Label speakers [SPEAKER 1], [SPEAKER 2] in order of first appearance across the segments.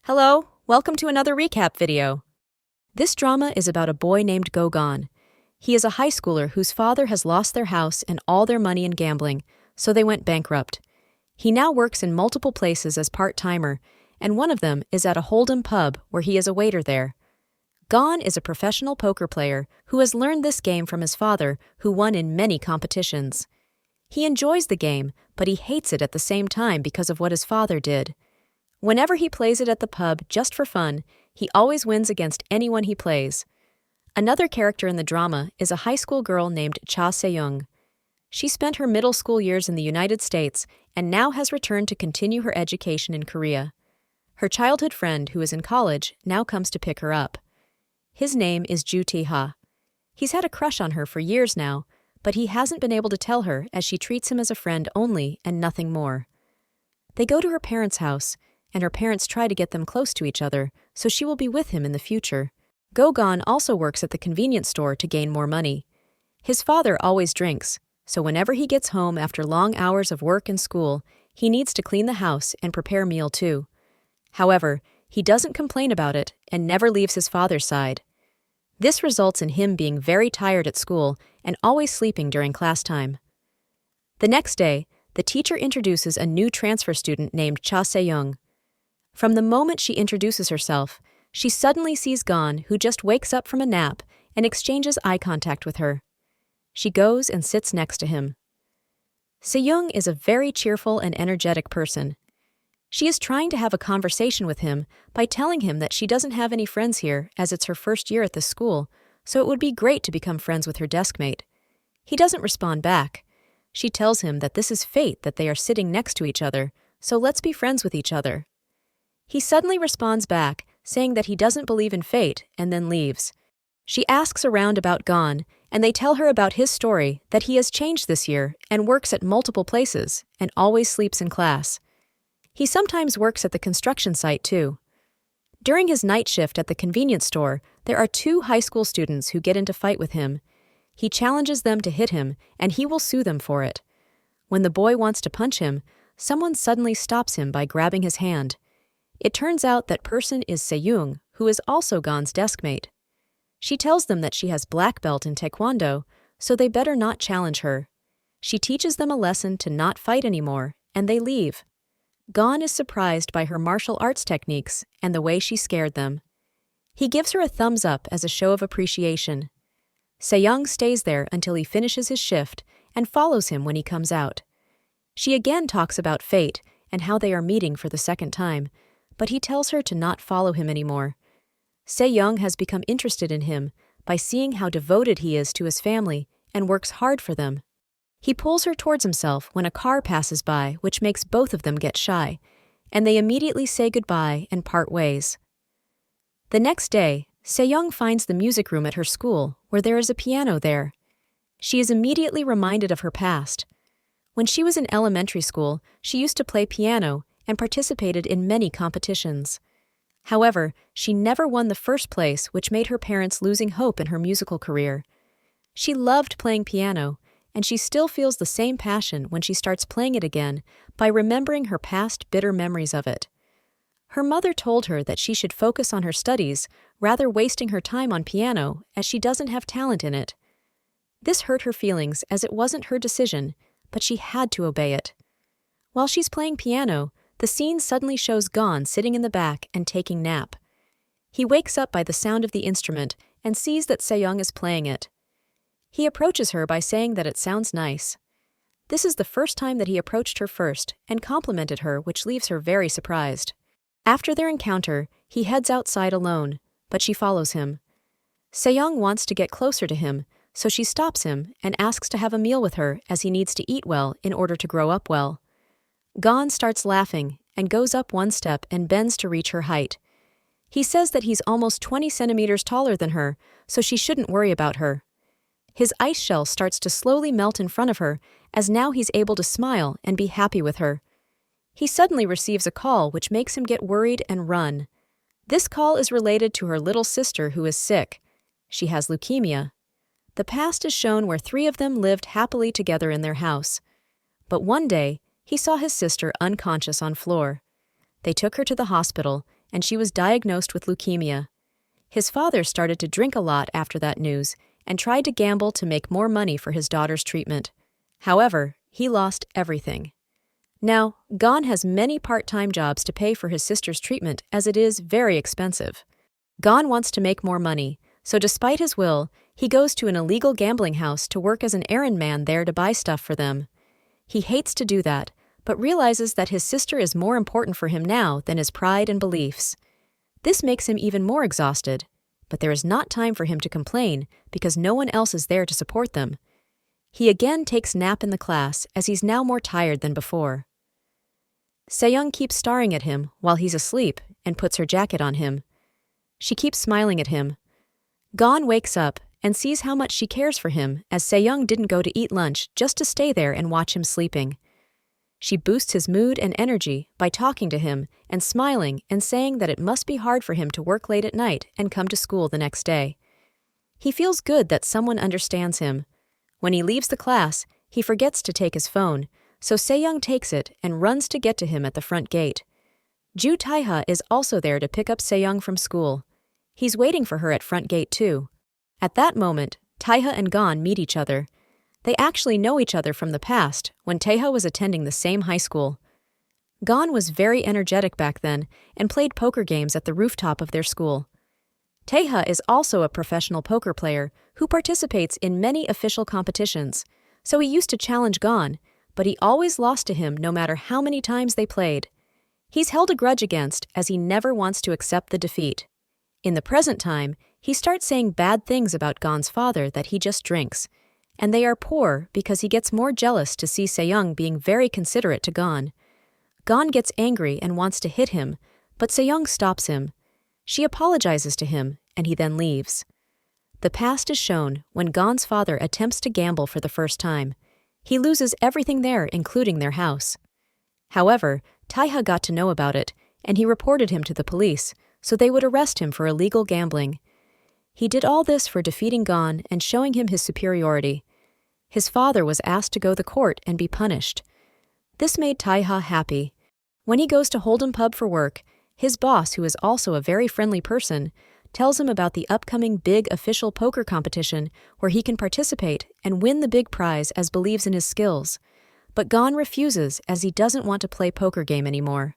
[SPEAKER 1] Hello, welcome to another recap video. This drama is about a boy named Goan. He is a high schooler whose father has lost their house and all their money in gambling, so they went bankrupt. He now works in multiple places as part-timer, and one of them is at a Hold'em pub where he is a waiter there. Goan is a professional poker player who has learned this game from his father, who won in many competitions. He enjoys the game, but he hates it at the same time because of what his father did. Whenever he plays it at the pub just for fun, he always wins against anyone he plays. Another character in the drama is a high school girl named Cha Se-young. She spent her middle school years in the United States and now has returned to continue her education in Korea. Her childhood friend, who is in college, now comes to pick her up. His name is Ju Tae-ha. He's had a crush on her for years now, but he hasn't been able to tell her as she treats him as a friend only and nothing more. They go to her parents' house, and her parents try to get them close to each other so she will be with him in the future. Goan also works at the convenience store to gain more money. His father always drinks, so whenever he gets home after long hours of work and school, he needs to clean the house and prepare meal too. However, he doesn't complain about it and never leaves his father's side. This results in him being very tired at school and always sleeping during class time. The next day, the teacher introduces a new transfer student named Cha Se-young. From the moment she introduces herself, she suddenly sees Goan, who just wakes up from a nap, and exchanges eye contact with her. She goes and sits next to him. Se-young is a very cheerful and energetic person. She is trying to have a conversation with him by telling him that she doesn't have any friends here as it's her first year at this school, so it would be great to become friends with her deskmate. He doesn't respond back. She tells him that this is fate that they are sitting next to each other, so let's be friends with each other. He suddenly responds back, saying that he doesn't believe in fate, and then leaves. She asks around about Goan, and they tell her about his story, that he has changed this year and works at multiple places, and always sleeps in class. He sometimes works at the construction site too. During his night shift at the convenience store, there are two high school students who get into fight with him. He challenges them to hit him, and he will sue them for it. When the boy wants to punch him, someone suddenly stops him by grabbing his hand. It turns out that person is Se-young, who is also Goan's deskmate. She tells them that she has black belt in taekwondo, so they better not challenge her. She teaches them a lesson to not fight anymore, and they leave. Goan is surprised by her martial arts techniques and the way she scared them. He gives her a thumbs up as a show of appreciation. Se-young stays there until he finishes his shift and follows him when he comes out. She again talks about fate and how they are meeting for the second time, but he tells her to not follow him anymore. Se-young has become interested in him by seeing how devoted he is to his family and works hard for them. He pulls her towards himself when a car passes by, which makes both of them get shy, and they immediately say goodbye and part ways. The next day, Se-young finds the music room at her school, where there is a piano there. She is immediately reminded of her past. When she was in elementary school, she used to play piano and participated in many competitions. However, she never won the first place, which made her parents losing hope in her musical career. She loved playing piano, and she still feels the same passion when she starts playing it again by remembering her past bitter memories of it. Her mother told her that she should focus on her studies, rather wasting her time on piano, as she doesn't have talent in it. This hurt her feelings as it wasn't her decision, but she had to obey it. While she's playing piano, the scene suddenly shows Goan sitting in the back and taking nap. He wakes up by the sound of the instrument and sees that Se-young is playing it. He approaches her by saying that it sounds nice. This is the first time that he approached her first and complimented her, which leaves her very surprised. After their encounter, he heads outside alone, but she follows him. Se-young wants to get closer to him, so she stops him and asks to have a meal with her as he needs to eat well in order to grow up well. Goan starts laughing and goes up one step and bends to reach her height. He says that he's almost 20 centimeters taller than her, so she shouldn't worry about her. His ice shell starts to slowly melt in front of her, as now he's able to smile and be happy with her. He suddenly receives a call which makes him get worried and run. This call is related to her little sister who is sick. She has leukemia. The past is shown where three of them lived happily together in their house. But one day, he saw his sister unconscious on floor. They took her to the hospital, and she was diagnosed with leukemia. His father started to drink a lot after that news and tried to gamble to make more money for his daughter's treatment. However, he lost everything. Now, Goan has many part-time jobs to pay for his sister's treatment as it is very expensive. Goan wants to make more money, so despite his will, he goes to an illegal gambling house to work as an errand man there to buy stuff for them. He hates to do that, but realizes that his sister is more important for him now than his pride and beliefs. This makes him even more exhausted, but there is not time for him to complain because no one else is there to support them. He again takes a nap in the class as he's now more tired than before. Se-young keeps staring at him while he's asleep and puts her jacket on him. She keeps smiling at him. Goan wakes up and sees how much she cares for him as Se-young didn't go to eat lunch just to stay there and watch him sleeping. She boosts his mood and energy by talking to him and smiling and saying that it must be hard for him to work late at night and come to school the next day. He feels good that someone understands him. When he leaves the class, he forgets to take his phone, so Se-young takes it and runs to get to him at the front gate. Ju Taeha is also there to pick up Se-young from school. He's waiting for her at front gate too. At that moment, Taeha and Goan meet each other. They actually know each other from the past, when Taeha was attending the same high school. Goan was very energetic back then and played poker games at the rooftop of their school. Taeha is also a professional poker player who participates in many official competitions, so he used to challenge Goan, but he always lost to him no matter how many times they played. He's held a grudge against as he never wants to accept the defeat. In the present time, he starts saying bad things about Goan's father that he just drinks, and they are poor because he gets more jealous to see Se-young being very considerate to Goan. Goan gets angry and wants to hit him, but Se-young stops him. She apologizes to him, and he then leaves. The past is shown when Goan's father attempts to gamble for the first time. He loses everything there, including their house. However, Taeha got to know about it, and he reported him to the police, so they would arrest him for illegal gambling. He did all this for defeating Goan and showing him his superiority. His father was asked to go to court and be punished. This made Taeha happy. When he goes to Hold'em Pub for work, his boss, who is also a very friendly person, tells him about the upcoming big official poker competition where he can participate and win the big prize as believes in his skills. But Goan refuses as he doesn't want to play poker game anymore.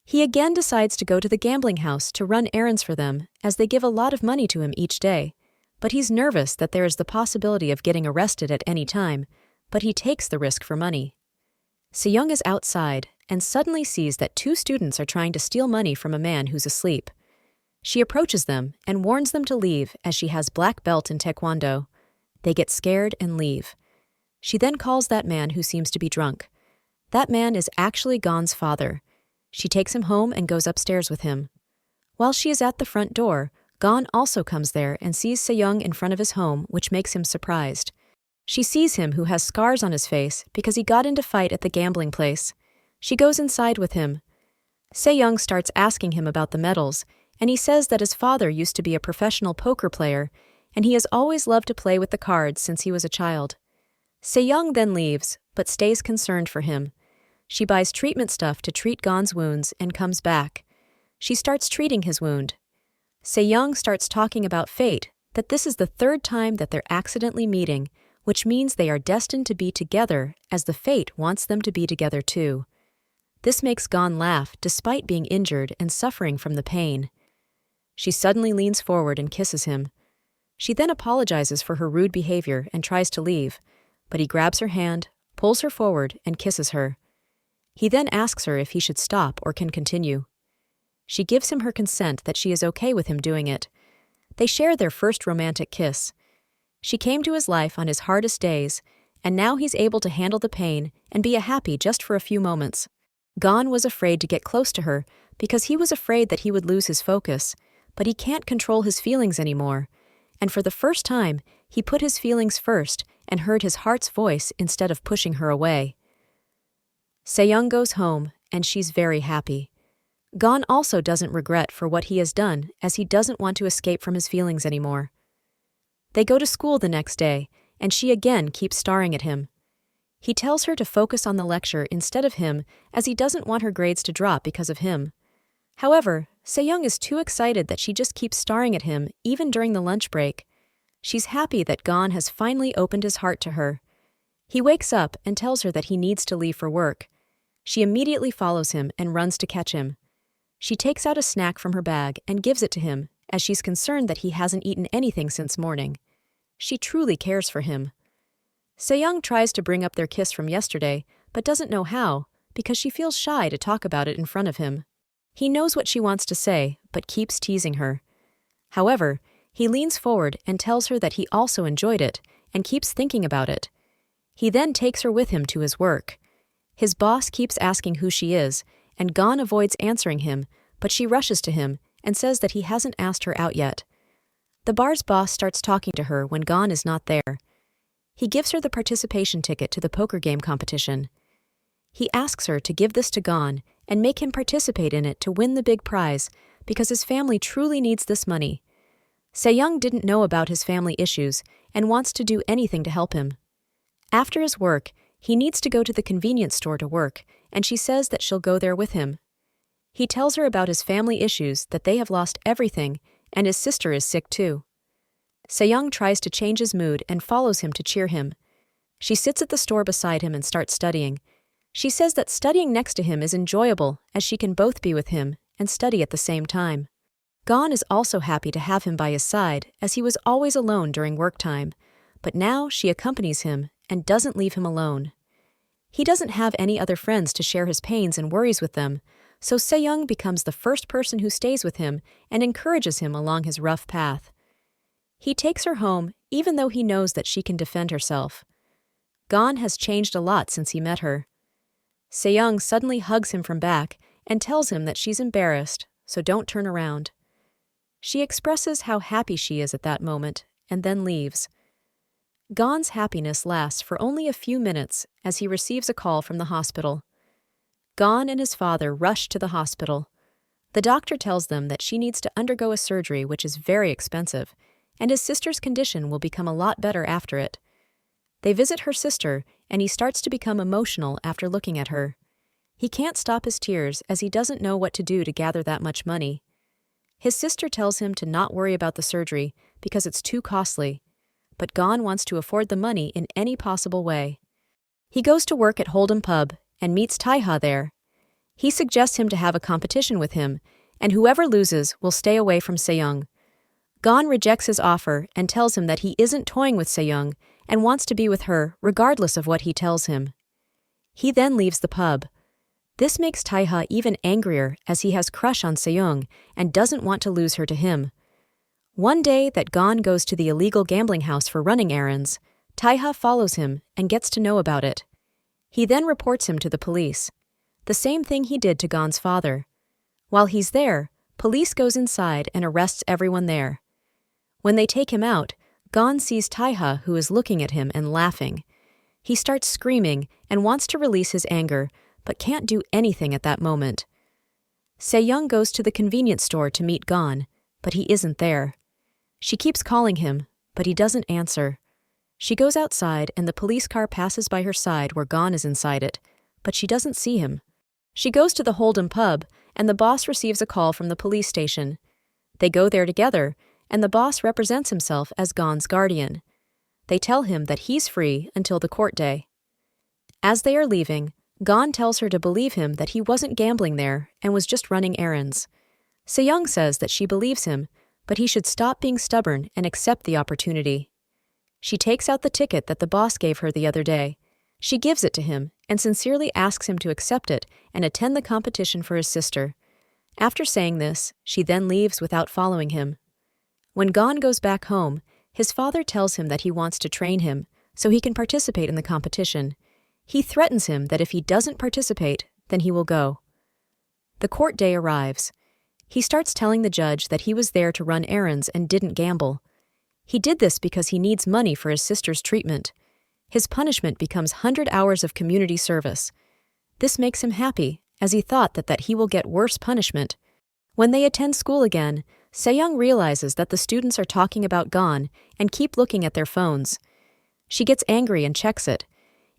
[SPEAKER 1] He again decides to go to the gambling house to run errands for them as they give a lot of money to him each day, but he's nervous that there is the possibility of getting arrested at any time, but he takes the risk for money. Se-young is outside and suddenly sees that two students are trying to steal money from a man who's asleep. She approaches them and warns them to leave as she has black belt in Taekwondo. They get scared and leave. She then calls that man who seems to be drunk. That man is actually Goan's father. She takes him home and goes upstairs with him. While she is at the front door, Goan also comes there and sees Se-young in front of his home, which makes him surprised. She sees him who has scars on his face because he got into a fight at the gambling place. She goes inside with him. Se-young starts asking him about the medals, and he says that his father used to be a professional poker player, and he has always loved to play with the cards since he was a child. Se-young then leaves, but stays concerned for him. She buys treatment stuff to treat Goan's wounds and comes back. She starts treating his wound. Se-young starts talking about fate, that this is the third time that they're accidentally meeting, which means they are destined to be together as the fate wants them to be together too. This makes Goan laugh despite being injured and suffering from the pain. She suddenly leans forward and kisses him. She then apologizes for her rude behavior and tries to leave, but he grabs her hand, pulls her forward, and kisses her. He then asks her if he should stop or can continue. She gives him her consent that she is okay with him doing it. They share their first romantic kiss. She came to his life on his hardest days, and now he's able to handle the pain and be happy just for a few moments. Goan was afraid to get close to her because he was afraid that he would lose his focus, but he can't control his feelings anymore, and for the first time, he put his feelings first and heard his heart's voice instead of pushing her away. Se-young goes home, and she's very happy. Goan also doesn't regret for what he has done as he doesn't want to escape from his feelings anymore. They go to school the next day, and she again keeps staring at him. He tells her to focus on the lecture instead of him as he doesn't want her grades to drop because of him. However, Se-young is too excited that she just keeps staring at him even during the lunch break. She's happy that Goan has finally opened his heart to her. He wakes up and tells her that he needs to leave for work. She immediately follows him and runs to catch him. She takes out a snack from her bag and gives it to him, as she's concerned that he hasn't eaten anything since morning. She truly cares for him. Se-young tries to bring up their kiss from yesterday, but doesn't know how, because she feels shy to talk about it in front of him. He knows what she wants to say, but keeps teasing her. However, he leans forward and tells her that he also enjoyed it and keeps thinking about it. He then takes her with him to his work. His boss keeps asking who she is, and Goan avoids answering him, but she rushes to him and says that he hasn't asked her out yet. The bar's boss starts talking to her when Goan is not there. He gives her the participation ticket to the poker game competition. He asks her to give this to Goan and make him participate in it to win the big prize because his family truly needs this money. Se-young didn't know about his family issues and wants to do anything to help him. After his work, he needs to go to the convenience store to work, and she says that she'll go there with him. He tells her about his family issues, that they have lost everything, and his sister is sick too. Se-young tries to change his mood and follows him to cheer him. She sits at the store beside him and starts studying. She says that studying next to him is enjoyable, as she can both be with him and study at the same time. Goan is also happy to have him by his side, as he was always alone during work time, but now she accompanies him and doesn't leave him alone. He doesn't have any other friends to share his pains and worries with them, so Se-young becomes the first person who stays with him and encourages him along his rough path. He takes her home, even though he knows that she can defend herself. Goan has changed a lot since he met her. Se-young suddenly hugs him from back and tells him that she's embarrassed, so don't turn around. She expresses how happy she is at that moment and then leaves. Goan's happiness lasts for only a few minutes as he receives a call from the hospital. Goan and his father rush to the hospital. The doctor tells them that she needs to undergo a surgery which is very expensive, and his sister's condition will become a lot better after it. They visit her sister, and he starts to become emotional after looking at her. He can't stop his tears as he doesn't know what to do to gather that much money. His sister tells him to not worry about the surgery because it's too costly, but Goan wants to afford the money in any possible way. He goes to work at Hold'em Pub and meets Taiha there. He suggests him to have a competition with him, and whoever loses will stay away from Se-young. Goan rejects his offer and tells him that he isn't toying with Se-young and wants to be with her regardless of what he tells him. He then leaves the pub. This makes Taiha even angrier as he has crush on Se-young and doesn't want to lose her to him. One day that Goan goes to the illegal gambling house for running errands, Taiha follows him and gets to know about it. He then reports him to the police. The same thing he did to Goan's father. While he's there, police goes inside and arrests everyone there. When they take him out, Goan sees Taiha, who is looking at him and laughing. He starts screaming and wants to release his anger, but can't do anything at that moment. Se-young goes to the convenience store to meet Goan, but he isn't there. She keeps calling him, but he doesn't answer. She goes outside and the police car passes by her side where Goan is inside it, but she doesn't see him. She goes to the Hold'em Pub, and the boss receives a call from the police station. They go there together, and the boss represents himself as Goan's guardian. They tell him that he's free until the court day. As they are leaving, Goan tells her to believe him that he wasn't gambling there and was just running errands. Se-young says that she believes him, but he should stop being stubborn and accept the opportunity. She takes out the ticket that the boss gave her the other day. She gives it to him and sincerely asks him to accept it and attend the competition for his sister. After saying this, she then leaves without following him. When Goan goes back home, his father tells him that he wants to train him so he can participate in the competition. He threatens him that if he doesn't participate, then he will go. The court day arrives. He starts telling the judge that he was there to run errands and didn't gamble. He did this because he needs money for his sister's treatment. His punishment becomes 100 hours of community service. This makes him happy, as he thought that he will get worse punishment. When they attend school again, Se-young realizes that the students are talking about Goan and keep looking at their phones. She gets angry and checks it.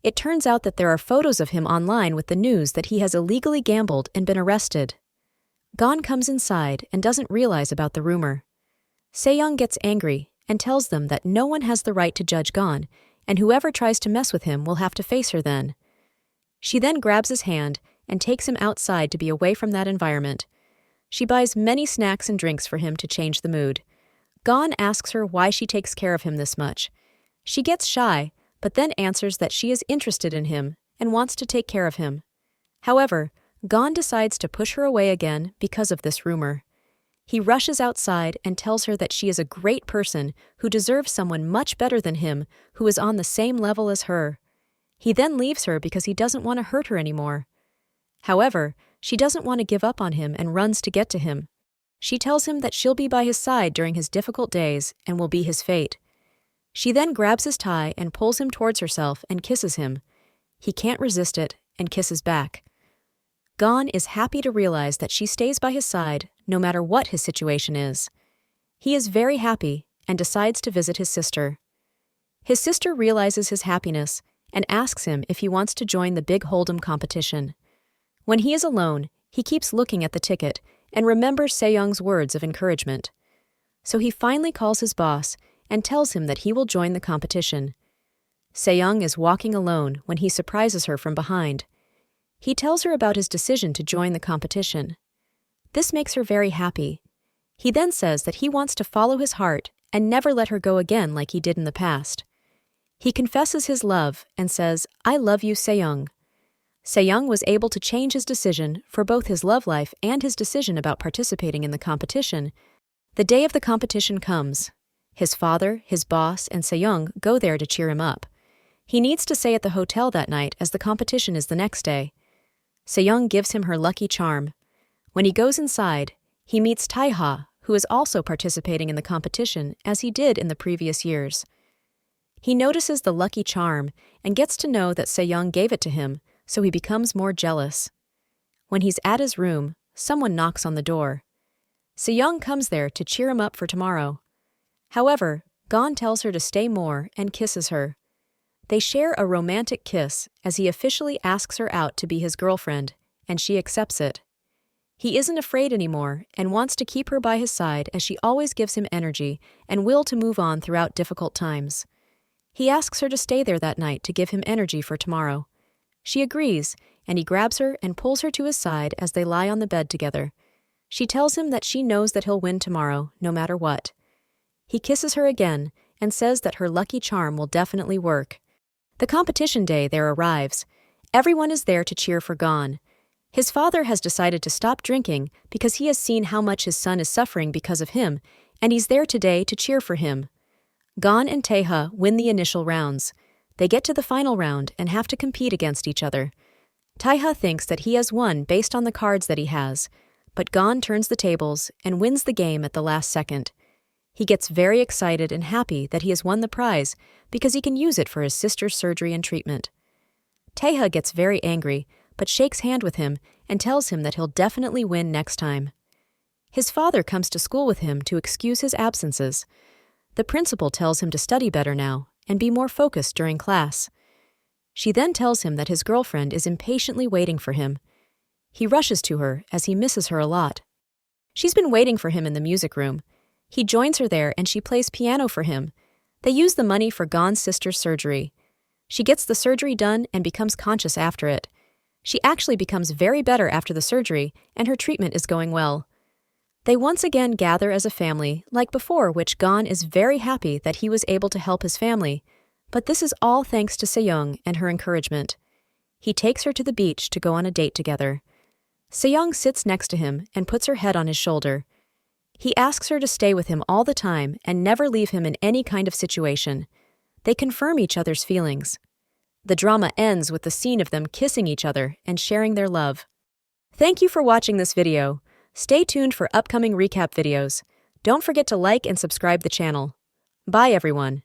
[SPEAKER 1] It turns out that there are photos of him online with the news that he has illegally gambled and been arrested. Goan comes inside and doesn't realize about the rumor. Sejong gets angry and tells them that no one has the right to judge Goan, and whoever tries to mess with him will have to face her then. She then grabs his hand and takes him outside to be away from that environment. She buys many snacks and drinks for him to change the mood. Goan asks her why she takes care of him this much. She gets shy, but then answers that she is interested in him and wants to take care of him. However, Goan decides to push her away again because of this rumor. He rushes outside and tells her that she is a great person who deserves someone much better than him who is on the same level as her. He then leaves her because he doesn't want to hurt her anymore. However, she doesn't want to give up on him and runs to get to him. She tells him that she'll be by his side during his difficult days and will be his fate. She then grabs his tie and pulls him towards herself and kisses him. He can't resist it and kisses back. Goan is happy to realize that she stays by his side no matter what his situation is. He is very happy and decides to visit his sister. His sister realizes his happiness and asks him if he wants to join the big hold'em competition. When he is alone, he keeps looking at the ticket and remembers Sejong's words of encouragement. So he finally calls his boss and tells him that he will join the competition. Sejong is walking alone when he surprises her from behind. He tells her about his decision to join the competition. This makes her very happy. He then says that he wants to follow his heart and never let her go again like he did in the past. He confesses his love and says, "I love you, Sejong." Sejong was able to change his decision for both his love life and his decision about participating in the competition. The day of the competition comes. His father, his boss, and Sejong go there to cheer him up. He needs to stay at the hotel that night as the competition is the next day. Sejong gives him her lucky charm. When he goes inside, he meets Taeha, who is also participating in the competition as he did in the previous years. He notices the lucky charm and gets to know that Sejong gave it to him, so he becomes more jealous. When he's at his room, someone knocks on the door. Sejong comes there to cheer him up for tomorrow. However, Goan tells her to stay more and kisses her. They share a romantic kiss as he officially asks her out to be his girlfriend, and she accepts it. He isn't afraid anymore and wants to keep her by his side as she always gives him energy and will to move on throughout difficult times. He asks her to stay there that night to give him energy for tomorrow. She agrees, and he grabs her and pulls her to his side as they lie on the bed together. She tells him that she knows that he'll win tomorrow, no matter what. He kisses her again and says that her lucky charm will definitely work. The competition day there arrives. Everyone is there to cheer for Goan. His father has decided to stop drinking because he has seen how much his son is suffering because of him, and he's there today to cheer for him. Goan and Taeha win the initial rounds. They get to the final round and have to compete against each other. Taeha thinks that he has won based on the cards that he has, but Goan turns the tables and wins the game at the last second. He gets very excited and happy that he has won the prize because he can use it for his sister's surgery and treatment. Taeha gets very angry, but shakes hand with him and tells him that he'll definitely win next time. His father comes to school with him to excuse his absences. The principal tells him to study better now and be more focused during class. She then tells him that his girlfriend is impatiently waiting for him. He rushes to her as he misses her a lot. She's been waiting for him in the music room. He joins her there and she plays piano for him. They use the money for Goan's sister's surgery. She gets the surgery done and becomes conscious after it. She actually becomes very better after the surgery and her treatment is going well. They once again gather as a family, like before, which Goan is very happy that he was able to help his family. But this is all thanks to Sejong and her encouragement. He takes her to the beach to go on a date together. Sejong sits next to him and puts her head on his shoulder. He asks her to stay with him all the time and never leave him in any kind of situation. They confirm each other's feelings. The drama ends with the scene of them kissing each other and sharing their love. Thank you for watching this video. Stay tuned for upcoming recap videos. Don't forget to like and subscribe the channel. Bye everyone.